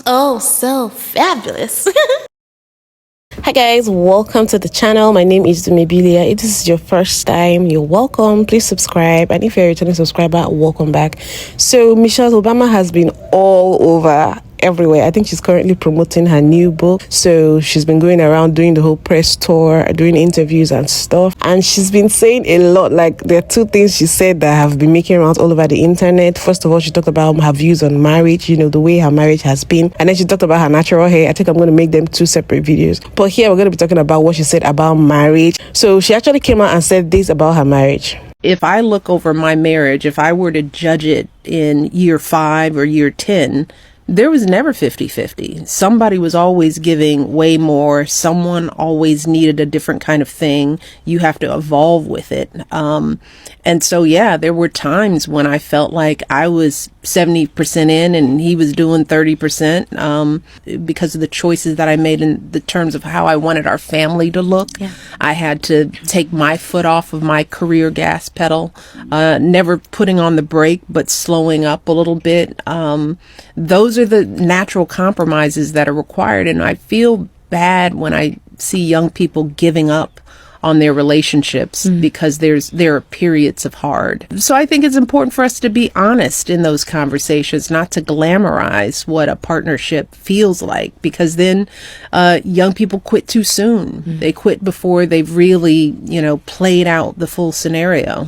Oh, so fabulous. Hi guys, welcome to the channel. My name is Dumebilia. If this is your first time, you're welcome. Please subscribe, and if you're a returning subscriber, welcome back. So Michelle Obama has been all over everywhere. I think she's currently promoting her new book, so she's been going around doing the whole press tour, doing interviews and stuff, and she's been saying a lot. Like, there are two things she said that have been making rounds all over the internet. First of all, she talked about her views on marriage, the way her marriage has been, and then she talked about her natural hair. I think I'm going to make them two separate videos, but here we're going to be talking about what she said about marriage. So she actually came out and said this about her marriage. If I look over my marriage, if I were to judge it in year 5 or year 10, there was never 50-50. Somebody was always giving way more. Someone always needed a different kind of thing. You have to evolve with it. And so, yeah, there were times when I felt like I was 70% in and he was doing 30%, because of the choices that I made in the terms of how I wanted our family to look. Yeah. I had to take my foot off of my career gas pedal, never putting on the brake, but slowing up a little bit. Those are the natural compromises that are required. And I feel bad when I see young people giving up on their relationships because there are periods of hard. So I think it's important for us to be honest in those conversations, not to glamorize what a partnership feels like, because then young people quit too soon. They quit before they've really, played out the full scenario.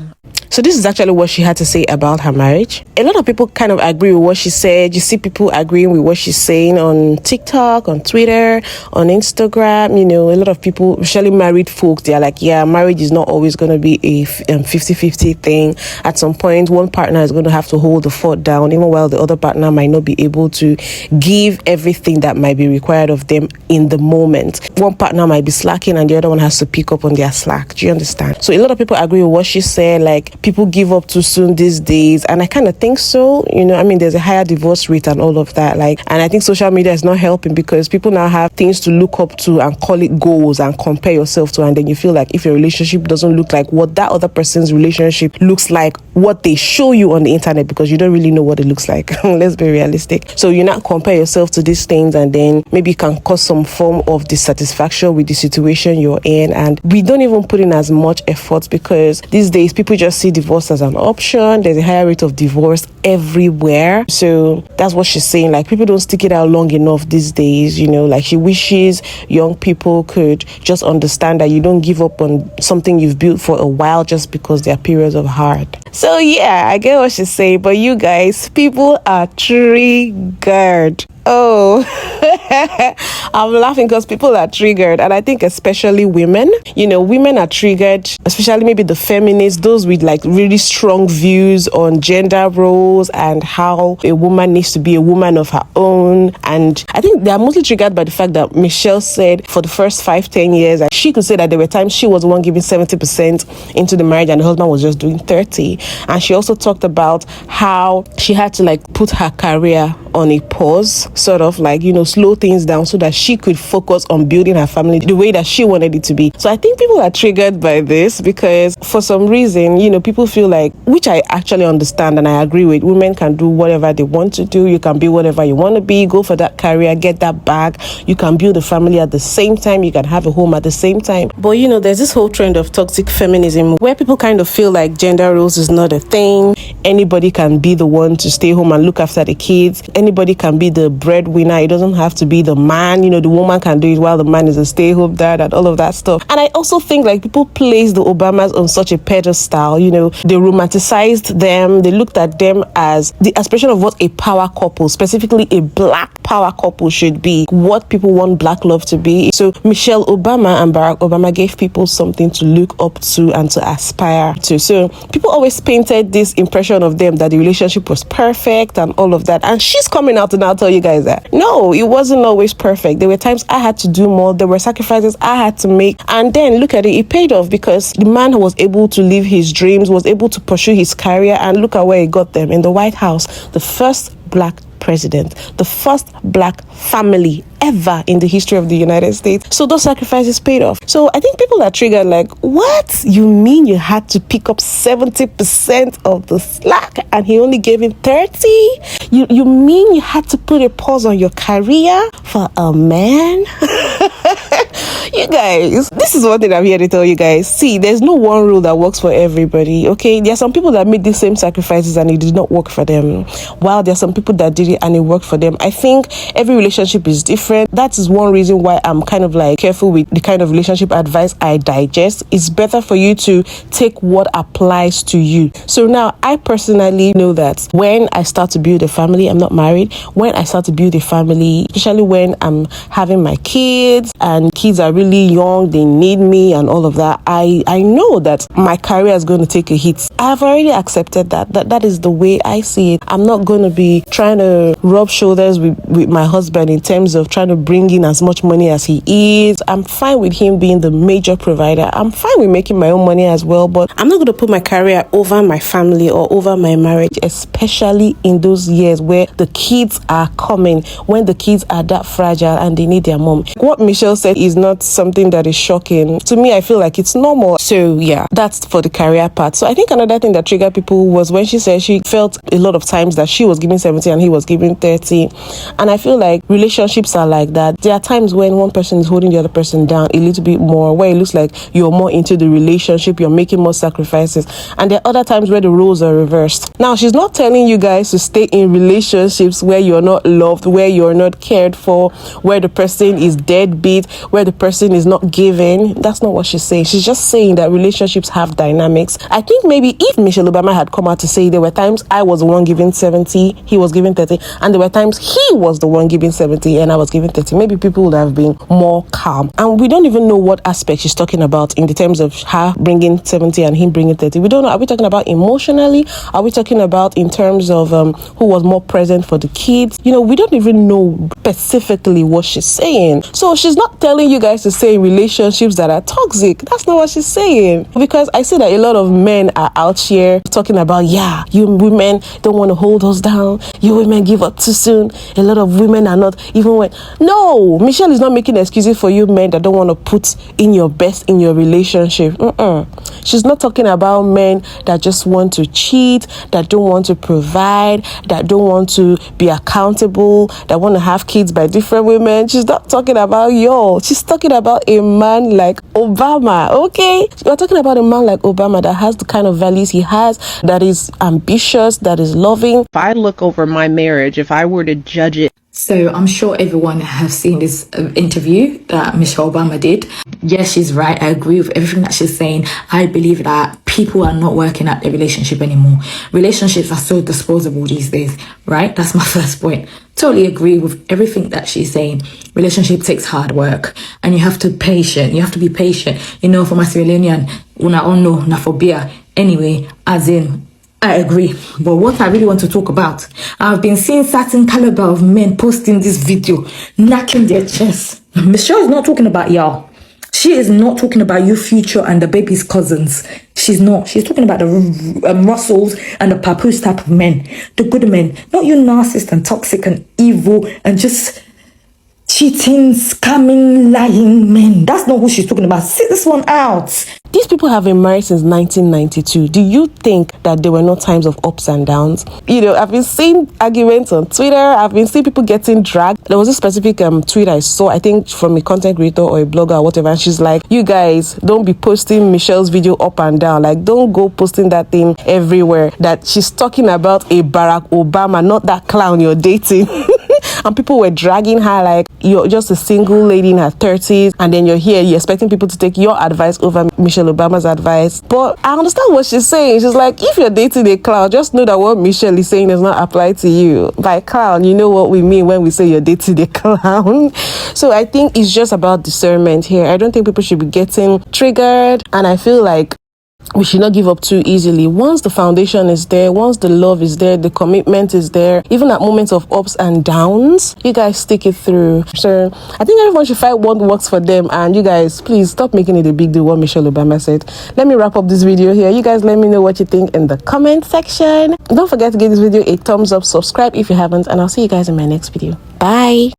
So this is actually what she had to say about her marriage. A lot of people kind of agree with what she said. You see people agreeing with what she's saying on TikTok, on Twitter, on Instagram. A lot of people, especially married folks, they're like, yeah, marriage is not always going to be a 50-50 thing. At some point, one partner is going to have to hold the fort down, even while the other partner might not be able to give everything that might be required of them in the moment. One partner might be slacking and the other one has to pick up on their slack. Do you understand? So a lot of people agree with what she said, like, people give up too soon these days, and I kind of think so. There's a higher divorce rate and all of that, and I think social media is not helping, because people now have things to look up to and call it goals and compare yourself to, and then you feel like if your relationship doesn't look like what that other person's relationship looks like, what they show you on the internet, because you don't really know what it looks like. Let's be realistic. So you not compare yourself to these things, and then maybe it can cause some form of dissatisfaction with the situation you're in, and we don't even put in as much effort, because these days people just see divorce as an option. There's a higher rate of divorce everywhere. So that's what she's saying. Like, people don't stick it out long enough these days. Like, she wishes young people could just understand that you don't give up on something you've built for a while just because there are periods of hard. So yeah, I get what she's saying, but you guys, people are triggered. Oh, I'm laughing because people are triggered, and I think especially women. Women are triggered, especially maybe the feminists, those with like really strong views on gender roles and how a woman needs to be a woman of her own. And I think they are mostly triggered by the fact that Michelle said for the first 5-10 years, and she could say that there were times she was the one giving 70% into the marriage and the husband was just doing 30. And she also talked about how she had to put her career on a pause, sort of slow things down so that she could focus on building her family the way that she wanted it to be. So I think people are triggered by this because for some reason, people feel like, which I actually understand and I agree with, women can do whatever they want to do. You can be whatever you want to be, go for that career, get that bag. You can build a family at the same time. You can have a home at the same time. But there's this whole trend of toxic feminism where people kind of feel like gender roles is not a thing. Anybody can be the one to stay home and look after the kids. Anybody can be the breadwinner. It doesn't have to be the man. The woman can do it while the man is a stay-home dad and all of that stuff. And I also think people place the Obamas on such a pedestal. They romanticized them. They looked at them as the aspiration of what a power couple, specifically a black power couple, should be, what people want black love to be. So Michelle Obama and Barrack Obama gave people something to look up to and to aspire to. So people always painted this impression of them that the relationship was perfect and all of that. And she's coming out to now tell you guys that no, it wasn't always perfect. There were times I had to do more. There were sacrifices I had to make. And then look at it paid off, because the man was able to live his dreams, was able to pursue his career, and look at where he got them in the White House, the first black president, the first black family ever in the history of the United States. So those sacrifices paid off. So I think people are triggered like, what? You mean you had to pick up 70% of the slack and he only gave him 30? You mean you had to put a pause on your career for a man? You guys, this is one thing I'm here to tell you guys. See, there's no one rule that works for everybody, okay? There are some people that made the same sacrifices and it did not work for them, while there are some people that did it and it worked for them. I think every relationship is different. That is one reason why I'm kind of like careful with the kind of relationship advice I digest. It's better for you to take what applies to you. So now, I personally know that when I start to build a family, I'm not married, when I start to build a family, especially when I'm having my kids and kids are really young, they need me and all of that, I know that my career is going to take a hit. I've already accepted that is the way I see it. I'm not going to be trying to rub shoulders with my husband in terms of trying to bring in as much money as he is. I'm fine with him being the major provider. I'm fine with making my own money as well, but I'm not going to put my career over my family or over my marriage, especially in those years where the kids are coming, when the kids are that fragile and they need their mom. What Michelle said is not something that is shocking. To me, I feel like it's normal. So yeah, that's for the career part. So I think another thing that triggered people was when she said she felt a lot of times that she was giving 70 and he was giving 30. And I feel like relationships are like that. There are times when one person is holding the other person down a little bit more, where it looks like you're more into the relationship, you're making more sacrifices. And there are other times where the roles are reversed. Now, she's not telling you guys to stay in relationships where you're not loved, where you're not cared for, where the person is deadbeat, where the person is not giving. That's not what she's saying. She's just saying that relationships have dynamics. I think maybe if Michelle Obama had come out to say there were times I was the one giving 70, he was giving 30, and there were times he was the one giving 70 and I was giving 30, maybe people would have been more calm. And we don't even know what aspect she's talking about in the terms of her bringing 70 and him bringing 30. We don't know. Are we talking about emotionally? Are we talking about in terms of who was more present for the kids? You know, we don't even know specifically what she's saying. So she's not telling you guys to stay in relationships that are toxic. That's not what she's saying. Because I see that a lot of men are out here talking about, yeah, you women don't want to hold us down. You women give up too soon. A lot of women are not even when. No, Michelle is not making excuses for you men that don't want to put in your best in your relationship. She's not talking about men that just want to cheat, that don't want to provide, that don't want to be accountable, that want to have kids by different women. She's not talking about y'all. She's talking about a man like Obama, okay? We're talking about a man like Obama that has the kind of values he has, that is ambitious, that is loving. If I look over my marriage, if I were to judge it. So I'm sure everyone has seen this interview that Michelle Obama did. Yes, she's right. I agree with everything that she's saying. I believe that people are not working at their relationship anymore. Relationships are so disposable these days, right? That's my first point. Totally agree with everything that she's saying. Relationship takes hard work and you have to be patient. You have to be patient. You know, for my Sierra Leonean, una ono na phobia. Anyway, as in, I agree. But what I really want to talk about, I've been seeing certain caliber of men posting this video, knocking their chests. Michelle is not talking about y'all. She is not talking about you, Future, and the baby's cousins. She's not. She's talking about the Russells and the Papoose type of men. The good men. Not you narcissist and toxic and evil and just cheating, scamming, lying men. That's not who she's talking about. Sit this one out. These people have been married since 1992. Do you think that there were no times of ups and downs? You know, I've been seeing arguments on Twitter. I've been seeing people getting dragged. There was a specific tweet I saw, I think from a content creator or a blogger or whatever. And she's like, you guys, don't be posting Michelle's video up and down. Like, don't go posting that thing everywhere. That she's talking about a Barrack Obama, not that clown you're dating. And people were dragging her like, you're just a single lady in her 30s, and then you're here, you're expecting people to take your advice over Michelle Obama's advice. But I understand what she's saying. She's like, if you're dating a clown, just know that what Michelle is saying does not apply to you. By clown, you know what we mean when we say you're dating a clown. So I think it's just about discernment here. I don't think people should be getting triggered, and I feel like we should not give up too easily. Once the foundation is there, once the love is there, the commitment is there, even at moments of ups and downs, you guys stick it through. So I think everyone should find what works for them, and you guys please stop making it a big deal what Michelle Obama said. Let me wrap up this video here. You guys let me know what you think in the comment section. Don't forget to give this video a thumbs up, subscribe if you haven't, and I'll see you guys in my next video. Bye.